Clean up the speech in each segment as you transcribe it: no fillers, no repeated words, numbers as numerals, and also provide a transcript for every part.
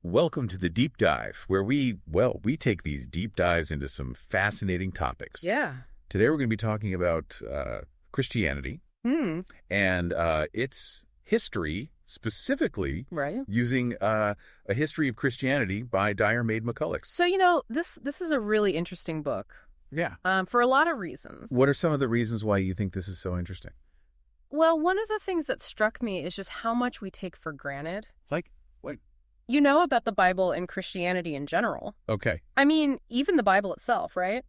Welcome to the Deep Dive, where we take these deep dives into some fascinating topics. Yeah. Today we're going to be talking about Christianity and its history, specifically using a history of Christianity by Diarmaid MacCulloch. So, this is a really interesting book. Yeah. For a lot of reasons. What are some of the reasons why you think this is so interesting? Well, one of the things that struck me is just how much we take for granted. Like, what? You know about the Bible and Christianity in general. Okay. I mean, even the Bible itself, right?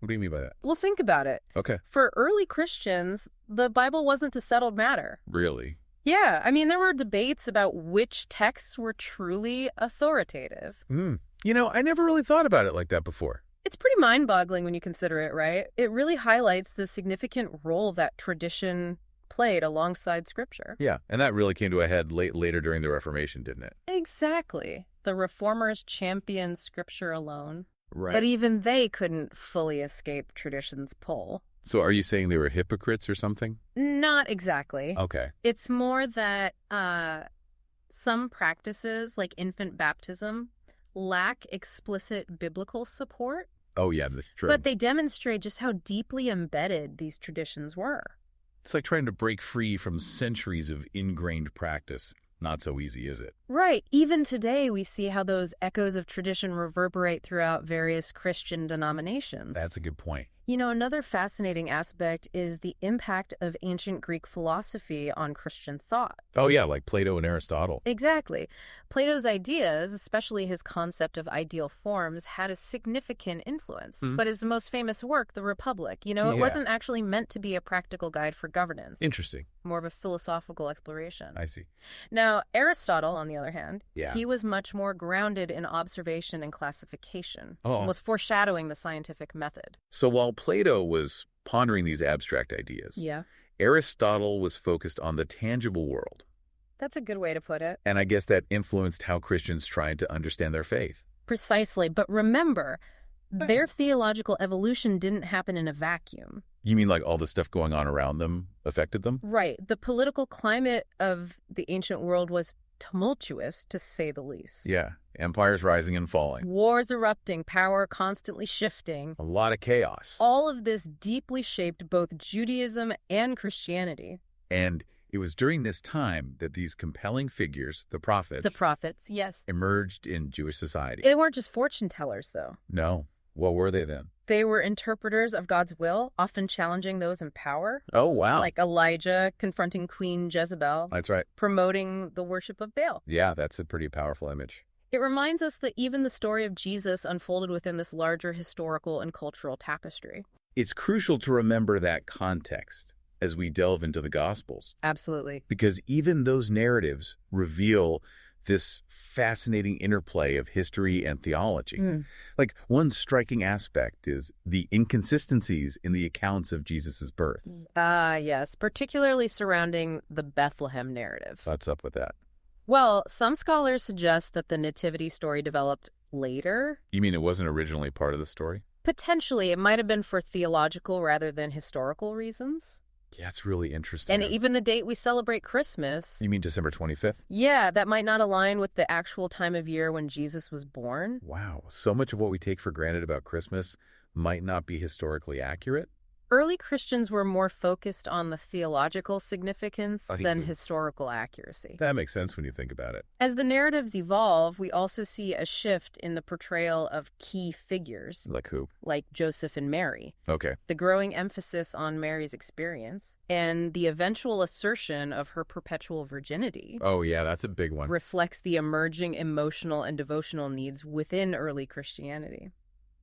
What do you mean by that? Well, think about it. Okay. For early Christians, the Bible wasn't a settled matter. Really? Yeah. I mean, there were debates about which texts were truly authoritative. I never really thought about it like that before. It's pretty mind-boggling when you consider it, right? It really highlights the significant role that tradition played alongside Scripture. Yeah, and that really came to a head later during the Reformation, didn't it? Exactly. The Reformers championed Scripture alone. Right. But even they couldn't fully escape tradition's pull. So are you saying they were hypocrites or something? Not exactly. Okay. It's more that some practices, like infant baptism, lack explicit biblical support. Oh, yeah, that's true. But they demonstrate just how deeply embedded these traditions were. It's like trying to break free from centuries of ingrained practice. Not so easy, is it? Right. Even today, we see how those echoes of tradition reverberate throughout various Christian denominations. That's a good point. Another fascinating aspect is the impact of ancient Greek philosophy on Christian thought. Oh, yeah, like Plato and Aristotle. Exactly. Plato's ideas, especially his concept of ideal forms, had a significant influence. But his most famous work, The Republic, it wasn't actually meant to be a practical guide for governance. Interesting. More of a philosophical exploration. I see. Now, Aristotle, on the other hand, Yeah. he was much more grounded in observation and classification, Oh. was foreshadowing the scientific method. So while Plato was pondering these abstract ideas, Aristotle was focused on the tangible world. That's a good way to put it. And I guess that influenced how Christians tried to understand their faith. Precisely. But remember, their theological evolution didn't happen in a vacuum. You mean like all the stuff going on around them affected them? Right. The political climate of the ancient world was tumultuous, to say the least. Yeah. Empires rising and falling. Wars erupting, power constantly shifting. A lot of chaos. All of this deeply shaped both Judaism and Christianity. And it was during this time that these compelling figures, the prophets, yes, emerged in Jewish society. They weren't just fortune tellers, though. No. What were they then? They were interpreters of God's will, often challenging those in power. Oh, wow. Like Elijah confronting Queen Jezebel. That's right. Promoting the worship of Baal. Yeah, that's a pretty powerful image. It reminds us that even the story of Jesus unfolded within this larger historical and cultural tapestry. It's crucial to remember that context as we delve into the Gospels. Absolutely. Because even those narratives reveal this fascinating interplay of history and theology. Like, one striking aspect is the inconsistencies in the accounts of Jesus' birth. Yes, particularly surrounding the Bethlehem narrative. What's up with that? Well, some scholars suggest that the nativity story developed later. You mean it wasn't originally part of the story? Potentially. It might have been for theological rather than historical reasons. Yeah, it's really interesting. And even the date we celebrate Christmas. You mean December 25th? Yeah, that might not align with the actual time of year when Jesus was born. Wow, so much of what we take for granted about Christmas might not be historically accurate? Early Christians were more focused on the theological significance than historical accuracy. That makes sense when you think about it. As the narratives evolve, we also see a shift in the portrayal of key figures. Like who? Like Joseph and Mary. Okay. The growing emphasis on Mary's experience and the eventual assertion of her perpetual virginity. Oh, yeah, that's a big one. Reflects the emerging emotional and devotional needs within early Christianity.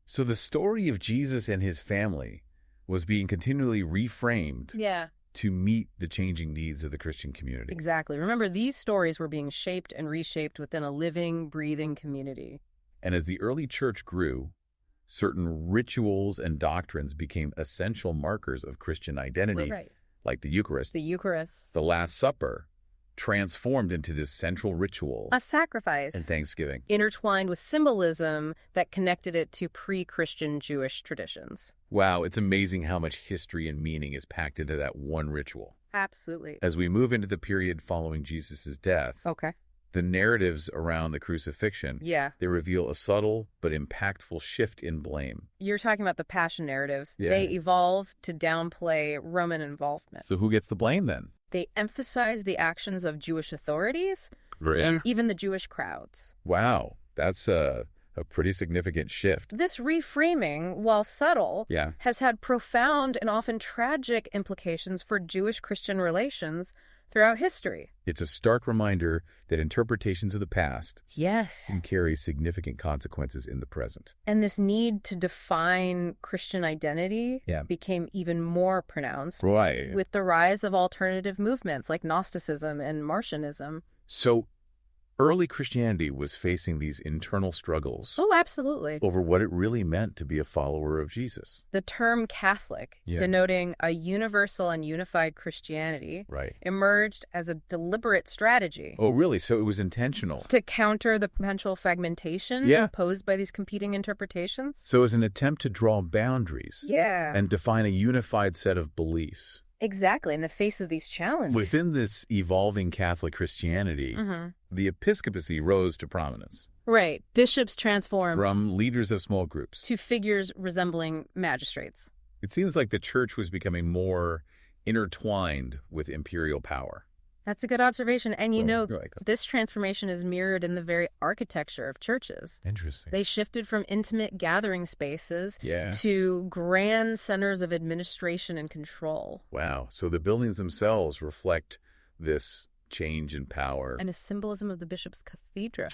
So the story of Jesus and his family was being continually reframed to meet the changing needs of the Christian community. Exactly. Remember, these stories were being shaped and reshaped within a living, breathing community. And as the early church grew, certain rituals and doctrines became essential markers of Christian identity, like the Eucharist. The Last Supper transformed into this central ritual. A sacrifice. And Thanksgiving. Intertwined with symbolism that connected it to pre-Christian Jewish traditions. Wow, it's amazing how much history and meaning is packed into that one ritual. Absolutely. As we move into the period following Jesus' death, The narratives around the crucifixion, they reveal a subtle but impactful shift in blame. You're talking about the passion narratives. Yeah. They evolve to downplay Roman involvement. So who gets the blame then? They emphasize the actions of Jewish authorities and even the Jewish crowds. Wow, that's a pretty significant shift. This reframing, while subtle, has had profound and often tragic implications for Jewish-Christian relations throughout history. It's a stark reminder that interpretations of the past can carry significant consequences in the present. And this need to define Christian identity became even more pronounced with the rise of alternative movements like Gnosticism and Marcionism. So early Christianity was facing these internal struggles. Oh, absolutely. Over what it really meant to be a follower of Jesus. The term Catholic, denoting a universal and unified Christianity, emerged as a deliberate strategy. Oh, really? So it was intentional? To counter the potential fragmentation posed by these competing interpretations. So it was an attempt to draw boundaries and define a unified set of beliefs. Exactly, in the face of these challenges. Within this evolving Catholic Christianity, the episcopacy rose to prominence. Right. Bishops transformed from leaders of small groups to figures resembling magistrates. It seems like the church was becoming more intertwined with imperial power. That's a good observation. And this transformation is mirrored in the very architecture of churches. Interesting. They shifted from intimate gathering spaces to grand centers of administration and control. Wow. So the buildings themselves reflect this change in power. And a symbolism of the bishop's cathedra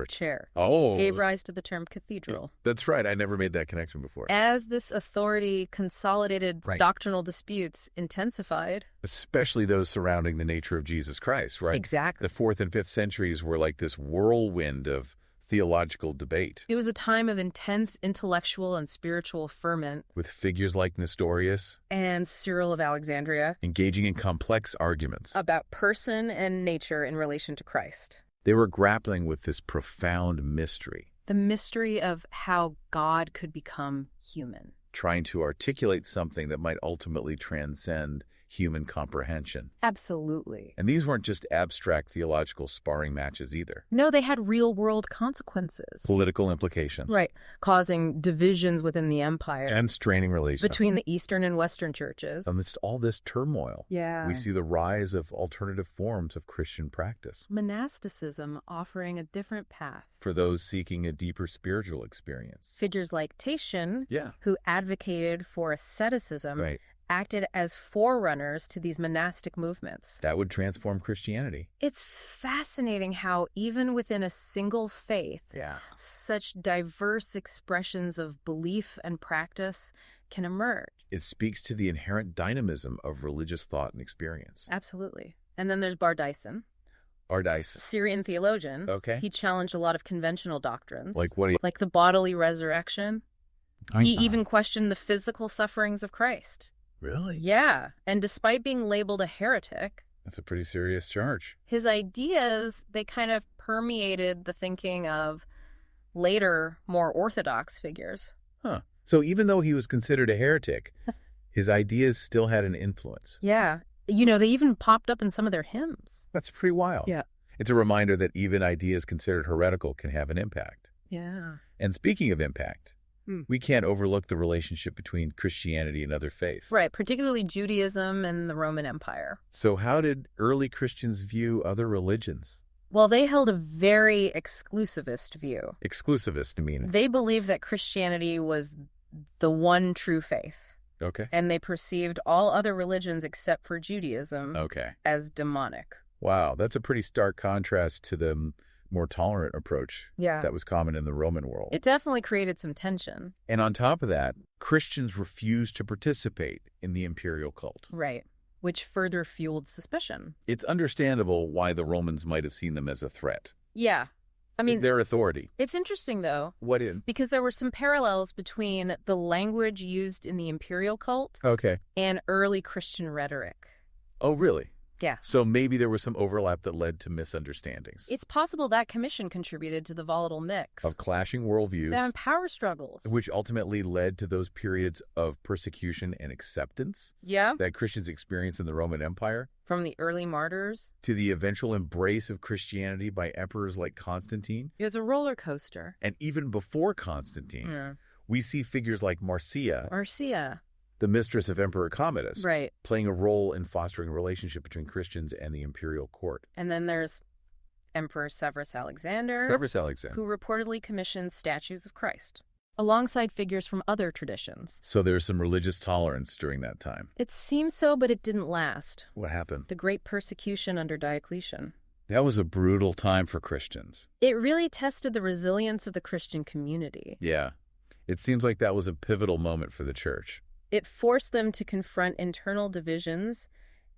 chair gave rise to the term cathedral. That's right. I never made that connection before. As this authority consolidated, doctrinal disputes intensified. Especially those surrounding the nature of Jesus Christ, right? Exactly. The 4th and 5th centuries were like this whirlwind of theological debate. It was a time of intense intellectual and spiritual ferment. With figures like Nestorius and Cyril of Alexandria engaging in complex arguments about person and nature in relation to Christ. They were grappling with this profound mystery. The mystery of how God could become human. Trying to articulate something that might ultimately transcend human comprehension. Absolutely. And these weren't just abstract theological sparring matches either. No, they had real-world consequences. Political implications. Right, causing divisions within the empire. And straining relations. Between the Eastern and Western churches. Amidst all this turmoil, we see the rise of alternative forms of Christian practice. Monasticism offering a different path. For those seeking a deeper spiritual experience. Figures like Tatian, who advocated for asceticism, acted as forerunners to these monastic movements. That would transform Christianity. It's fascinating how even within a single faith, such diverse expressions of belief and practice can emerge. It speaks to the inherent dynamism of religious thought and experience. Absolutely. And then there's Bardaison. Syrian theologian. He challenged a lot of conventional doctrines. Like what? Like the bodily resurrection. He even questioned the physical sufferings of Christ. Really? Yeah. And despite being labeled a heretic... That's a pretty serious charge. His ideas, they kind of permeated the thinking of later, more orthodox figures. Huh. So even though he was considered a heretic, his ideas still had an influence. Yeah. They even popped up in some of their hymns. That's pretty wild. Yeah. It's a reminder that even ideas considered heretical can have an impact. Yeah. And speaking of impact... we can't overlook the relationship between Christianity and other faiths. Right, particularly Judaism and the Roman Empire. So how did early Christians view other religions? Well, they held a very exclusivist view. Exclusivist, I mean? They believed that Christianity was the one true faith. Okay. And they perceived all other religions except for Judaism as demonic. Wow, that's a pretty stark contrast to the more tolerant approach that was common in the Roman world. It definitely created some tension. And on top of that, Christians refused to participate in the imperial cult. Right, which further fueled suspicion. It's understandable why the Romans might have seen them as a threat. Yeah. I mean, their authority. It's interesting, though. What is? Because there were some parallels between the language used in the imperial cult and early Christian rhetoric. Oh, really? Yeah. So maybe there was some overlap that led to misunderstandings. It's possible that commission contributed to the volatile mix of clashing worldviews and power struggles, which ultimately led to those periods of persecution and acceptance that Christians experienced in the Roman Empire. From the early martyrs to the eventual embrace of Christianity by emperors like Constantine. It was a roller coaster. And even before Constantine, we see figures like Marcia, the mistress of Emperor Commodus, playing a role in fostering a relationship between Christians and the imperial court. And then there's Emperor Severus Alexander, who reportedly commissioned statues of Christ, alongside figures from other traditions. So there's some religious tolerance during that time. It seems so, but it didn't last. What happened? The Great Persecution under Diocletian. That was a brutal time for Christians. It really tested the resilience of the Christian community. Yeah. It seems like that was a pivotal moment for the church. It forced them to confront internal divisions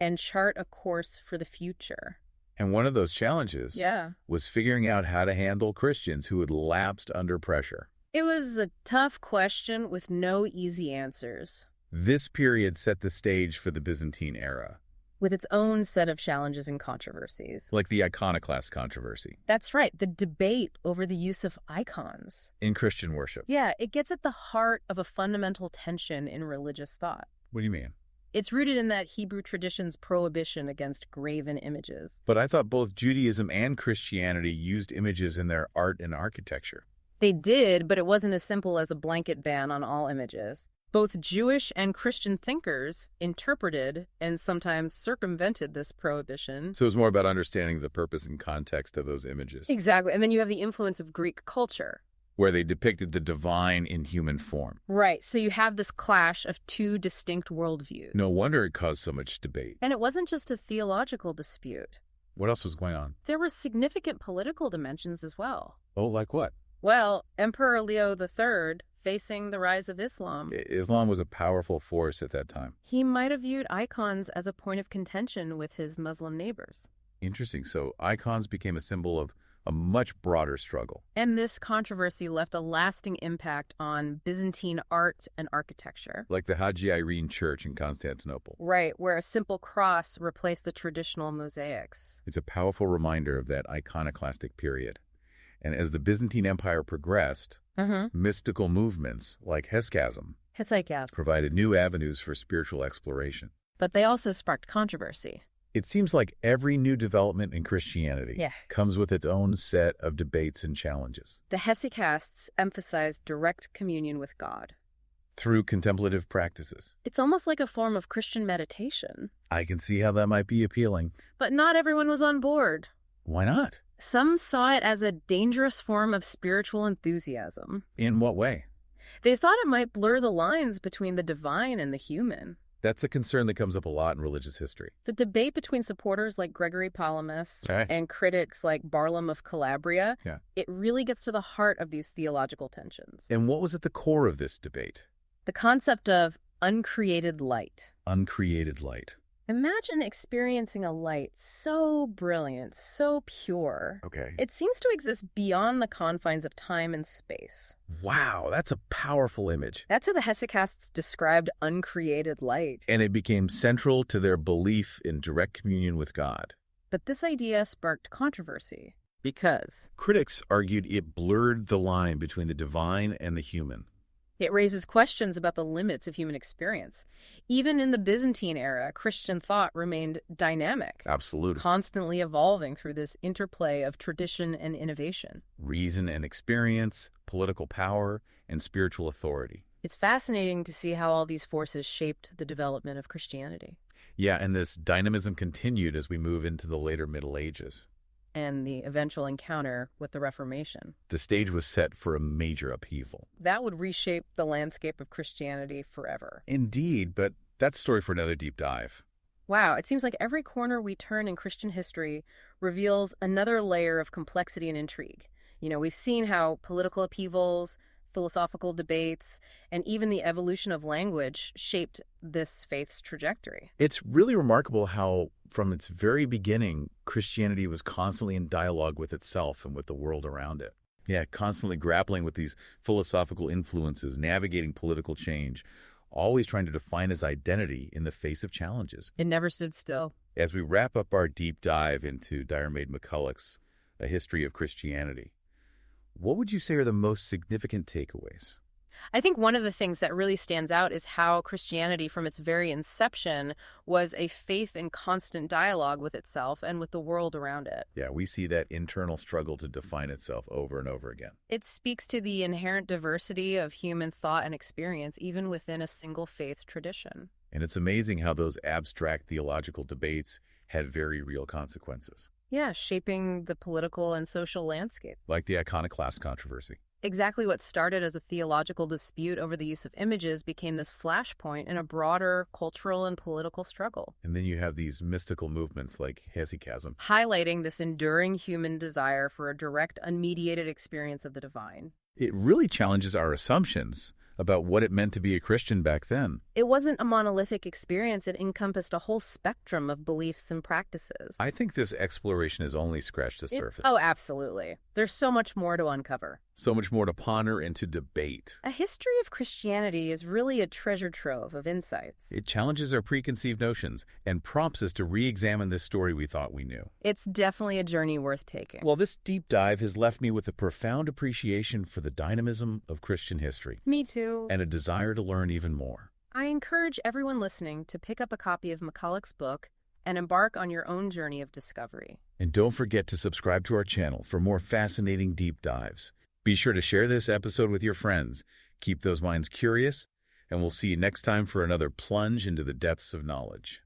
and chart a course for the future. And one of those challenges was figuring out how to handle Christians who had lapsed under pressure. It was a tough question with no easy answers. This period set the stage for the Byzantine era, with its own set of challenges and controversies. Like the iconoclast controversy. That's right, the debate over the use of icons. In Christian worship. Yeah, it gets at the heart of a fundamental tension in religious thought. What do you mean? It's rooted in that Hebrew tradition's prohibition against graven images. But I thought both Judaism and Christianity used images in their art and architecture. They did, but it wasn't as simple as a blanket ban on all images. Both Jewish and Christian thinkers interpreted and sometimes circumvented this prohibition. So it was more about understanding the purpose and context of those images. Exactly. And then you have the influence of Greek culture, where they depicted the divine in human form. Right. So you have this clash of two distinct worldviews. No wonder it caused so much debate. And it wasn't just a theological dispute. What else was going on? There were significant political dimensions as well. Oh, like what? Well, Emperor Leo III, facing the rise of Islam. Islam was a powerful force at that time. He might have viewed icons as a point of contention with his Muslim neighbors. Interesting. So icons became a symbol of a much broader struggle. And this controversy left a lasting impact on Byzantine art and architecture. Like the Hagia Irene Church in Constantinople. Right, where a simple cross replaced the traditional mosaics. It's a powerful reminder of that iconoclastic period. And as the Byzantine Empire progressed, mystical movements like hesychasm provided new avenues for spiritual exploration. But they also sparked controversy. It seems like every new development in Christianity comes with its own set of debates and challenges. The hesychasts emphasized direct communion with God. Through contemplative practices. It's almost like a form of Christian meditation. I can see how that might be appealing. But not everyone was on board. Why not? Some saw it as a dangerous form of spiritual enthusiasm. In what way? They thought it might blur the lines between the divine and the human. That's a concern that comes up a lot in religious history. The debate between supporters like Gregory Palamas and critics like Barlaam of Calabria, it really gets to the heart of these theological tensions. And what was at the core of this debate? The concept of uncreated light. Uncreated light. Imagine experiencing a light so brilliant, so pure. Okay. It seems to exist beyond the confines of time and space. Wow, that's a powerful image. That's how the hesychasts described uncreated light. And it became central to their belief in direct communion with God. But this idea sparked controversy because critics argued it blurred the line between the divine and the human. It raises questions about the limits of human experience. Even in the Byzantine era, Christian thought remained dynamic. Absolutely. Constantly evolving through this interplay of tradition and innovation. Reason and experience, political power, and spiritual authority. It's fascinating to see how all these forces shaped the development of Christianity. Yeah, and this dynamism continued as we move into the later Middle Ages. And the eventual encounter with the Reformation. The stage was set for a major upheaval. That would reshape the landscape of Christianity forever. Indeed, but that's a story for another deep dive. Wow, it seems like every corner we turn in Christian history reveals another layer of complexity and intrigue. You know, we've seen how political upheavals, philosophical debates, and even the evolution of language shaped this faith's trajectory. It's really remarkable how, from its very beginning, Christianity was constantly in dialogue with itself and with the world around it. Yeah, constantly grappling with these philosophical influences, navigating political change, always trying to define his identity in the face of challenges. It never stood still. As we wrap up our deep dive into Diarmaid MacCulloch's A History of Christianity, what would you say are the most significant takeaways? I think one of the things that really stands out is how Christianity, from its very inception, was a faith in constant dialogue with itself and with the world around it. Yeah, we see that internal struggle to define itself over and over again. It speaks to the inherent diversity of human thought and experience, even within a single faith tradition. And it's amazing how those abstract theological debates had very real consequences. Yeah, shaping the political and social landscape. Like the iconoclast controversy. Exactly what started as a theological dispute over the use of images became this flashpoint in a broader cultural and political struggle. And then you have these mystical movements like hesychasm, highlighting this enduring human desire for a direct, unmediated experience of the divine. It really challenges our assumptions about what it meant to be a Christian back then. It wasn't a monolithic experience. It encompassed a whole spectrum of beliefs and practices. I think this exploration has only scratched the surface. Oh, absolutely. There's so much more to uncover. So much more to ponder and to debate. A history of Christianity is really a treasure trove of insights. It challenges our preconceived notions and prompts us to re-examine this story we thought we knew. It's definitely a journey worth taking. Well, this deep dive has left me with a profound appreciation for the dynamism of Christian history. Me too. And a desire to learn even more. I encourage everyone listening to pick up a copy of MacCulloch's book and embark on your own journey of discovery. And don't forget to subscribe to our channel for more fascinating deep dives. Be sure to share this episode with your friends. Keep those minds curious, and we'll see you next time for another plunge into the depths of knowledge.